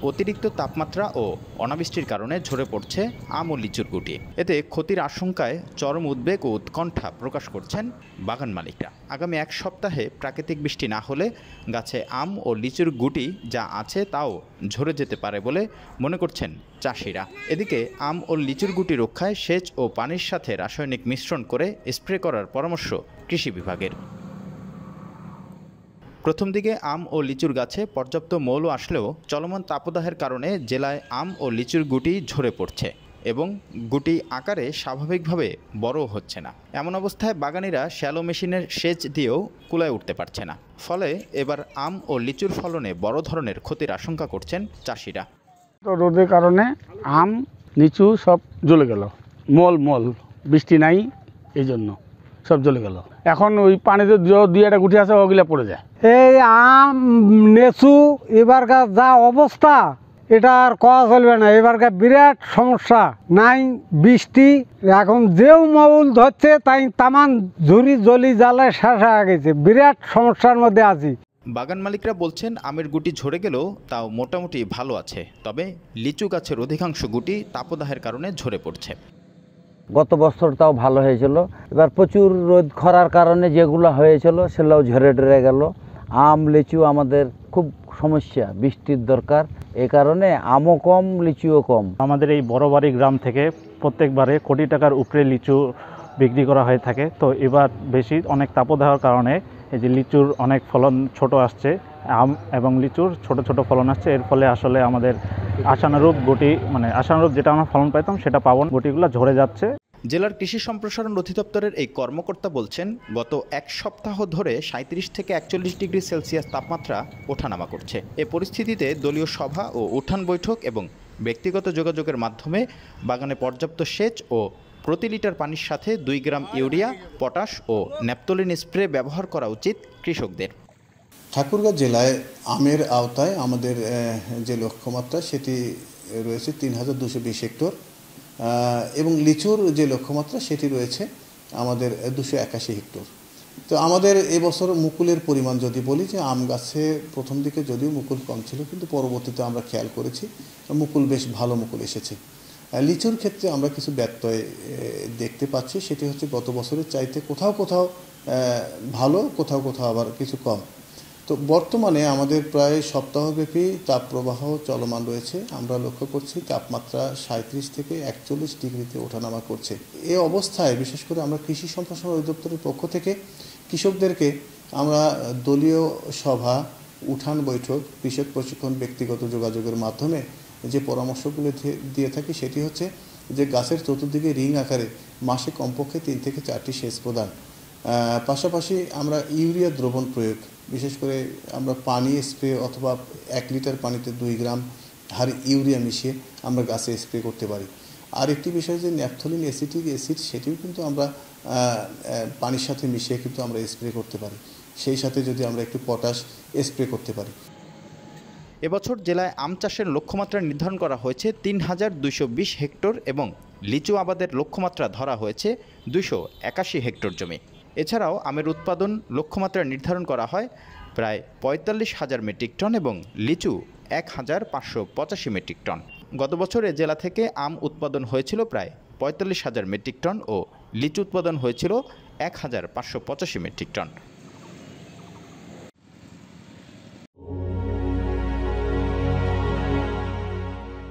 অতিরিক্ত তাপমাত্রা ও অনাবৃষ্টির কারণে ঝরে পড়ছে আম ও লিচুর গুটি। এতে ক্ষতির আশঙ্কায় চরম উদ্বেগ ও উৎকণ্ঠা প্রকাশ করছেন বাগান মালিকরা। আগামী এক সপ্তাহে প্রাকৃতিক বৃষ্টি না হলে গাছে আম ও লিচুর গুটি যা আছে তাও ঝরে যেতে পারে বলে মনে করছেন চাষিরা। এদিকে আম ও লিচুর গুটি রক্ষায় সেচ ও পানির সাথে রাসায়নিক মিশ্রণ করে স্প্রে করার পরামর্শ কৃষি বিভাগের। প্রথম দিকে আম ও লিচুর গাছে পর্যাপ্ত মৌল আসলেও চলমান তাপদাহের কারণে জেলায় আম ও লিচুর গুটি ঝরে পড়ছে এবং গুটি আকারে স্বাভাবিকভাবে বড় হচ্ছে না। এমন অবস্থায় বাগানিরা শ্যালো মেশিনের সেচ দিয়েও কুলায় উঠতে পারছে না। ফলে এবার আম ও লিচুর ফলনে বড় ধরনের ক্ষতির আশঙ্কা করছেন চাষিরা। রোদের কারণে আম লিচু সব জ্বলে গেল, মল বৃষ্টি নাই, এই জন্য সব জ্বলে গেল। এখন ওই পানিতে দুই একটা গুটি আছে, ওগুলা পড়ে যায়। এই আম লিচু এবারকার যা অবস্থা, এটা আর কওয়া চলবে না। এবারকার বিরাট সমস্যা, নাই বৃষ্টি। এখন যেও মৌল ধরছে তাই তামান ঝুরি জলি জ্বালায় শেষ হয়ে গেছে। বিরাট সমস্যার মধ্যে আছি। বাগান মালিকরা বলছেন আমের গুটি ঝরে গেলেও তাও মোটামুটি ভালো আছে, তবে লিচু গাছের অধিকাংশ গুটি তাপদাহের কারণে ঝরে পড়ছে। গত বছর তাও ভালো হয়েছিল, এবার প্রচুর রোদ খরার কারণে যেগুলো হয়েছিল সেগুলোও ঝরে ডরে গেল। আম লিচু আমাদের খুব সমস্যা, বৃষ্টির দরকার, এ কারণে আমও কম লিচুও কম। আমাদের এই বড়বাড়ি গ্রাম থেকে প্রত্যেকবারে কোটি টাকার উপরে লিচু বিক্রি করা হয়ে থাকে। তো এবার বেশি অনেক তাপদাহের কারণে এই যে লিচুর অনেক ফলন ছোট আসছে, আম এবং লিচুর ছোট ছোট ফলন আসছে। এর ফলে আসলে আমাদের আশানুরূপ গুটি আশানুরূপ যেটা আমরা ফলন পাইতাম সেটা পাবো না, গুটিগুলো ঝরে যাচ্ছে। জেলার কৃষি সম্প্রসারণ অধিদপ্তরের এই কর্মকর্তা বলছেন গত এক সপ্তাহ ধরে 37 থেকে 41 ডিগ্রি সেলসিয়াস তাপমাত্রা ওঠানামা করছে। এ পরিস্থিতিতে দলীয় সভা ও উঠান বৈঠক এবং ব্যক্তিগত যোগাযোগের মাধ্যমে বাগানে পর্যাপ্ত সেচ ও প্রতি লিটার পানির সাথে 2 গ্রাম ইউরিয়া, পটাশ ও ন্যাপথলিন স্প্রে ব্যবহার করা উচিত কৃষকদের। ঠাকুরগাঁও জেলায় আমের আওতায় আমাদের যে লক্ষ্যমাত্রা সেটি রয়েছে 3220 হেক্টর এবং লিচুর যে লক্ষ্যমাত্রা সেটি রয়েছে আমাদের 281 হেক্টর। তো আমাদের এবছর মুকুলের পরিমাণ যদি বলি, যে আম গাছে প্রথম দিকে যদিও মুকুল কম ছিল, কিন্তু পরবর্তীতে আমরা খেয়াল করেছি মুকুল বেশ ভালো মুকুল এসেছে। লিচুর ক্ষেত্রে আমরা কিছু ব্যত্যয় দেখতে পাচ্ছি, সেটি হচ্ছে গত বছরের চাইতে কোথাও ভালো, কোথাও আবার কিছু কম। তো বর্তমানে আমাদের প্রায় সপ্তাহব্যাপী তাপপ্রবাহ চলমান রয়েছে। আমরা লক্ষ্য করছি তাপমাত্রা 37 থেকে 41 ডিগ্রিতে ওঠানামা করছে। এই অবস্থায় বিশেষ করে আমরা কৃষি সম্প্রসারণ অধিদপ্তরের পক্ষ থেকে কৃষকদেরকে আমরা দলীয় সভা, উঠান বৈঠক, কৃষক প্রশিক্ষণ, ব্যক্তিগত যোগাযোগের মাধ্যমে যে পরামর্শগুলো দিয়ে থাকি সেটি হচ্ছে যে গাছের চতুর্দিকে রিং আকারে মাসে কমপক্ষে 3 থেকে 4টি সেচ প্রদান, পাশাপাশি আমরা ইউরিয়া দ্রবণ প্রয়োগ, বিশেষ করে আমরা পানি স্প্রে অথবা 1 লিটার পানিতে 2 গ্রাম হারে ইউরিয়া মিশিয়ে আমরা গাছে স্প্রে করতে পারি। আর একটি বিষয় যে ন্যাপথলিন অ্যাসিটিক অ্যাসিড, সেটিও কিন্তু আমরা পানির সাথে মিশিয়ে কিন্তু আমরা স্প্রে করতে পারি। সেই সাথে যদি আমরা একটু পটাশ স্প্রে করতে পারি। এবছর জেলায় আম চাষের লক্ষ্যমাত্রা নির্ধারণ করা হয়েছে 3220 হেক্টর এবং লিচু আবাদের লক্ষ্যমাত্রা ধরা হয়েছে 281 হেক্টর জমি। এছাড়াও আমের উৎপাদন লক্ষ্যমাত্রা নির্ধারণ করা হয় প্রায় 45,000 মেট্রিক টন এবং লিচু 1,585 মেট্রিক টন। গত বছরে জেলা থেকে আম উৎপাদন হয়েছিল প্রায় 45,000 মেট্রিক টন ও লিচু উৎপাদন হয়েছিল 1,585 মেট্রিক টন।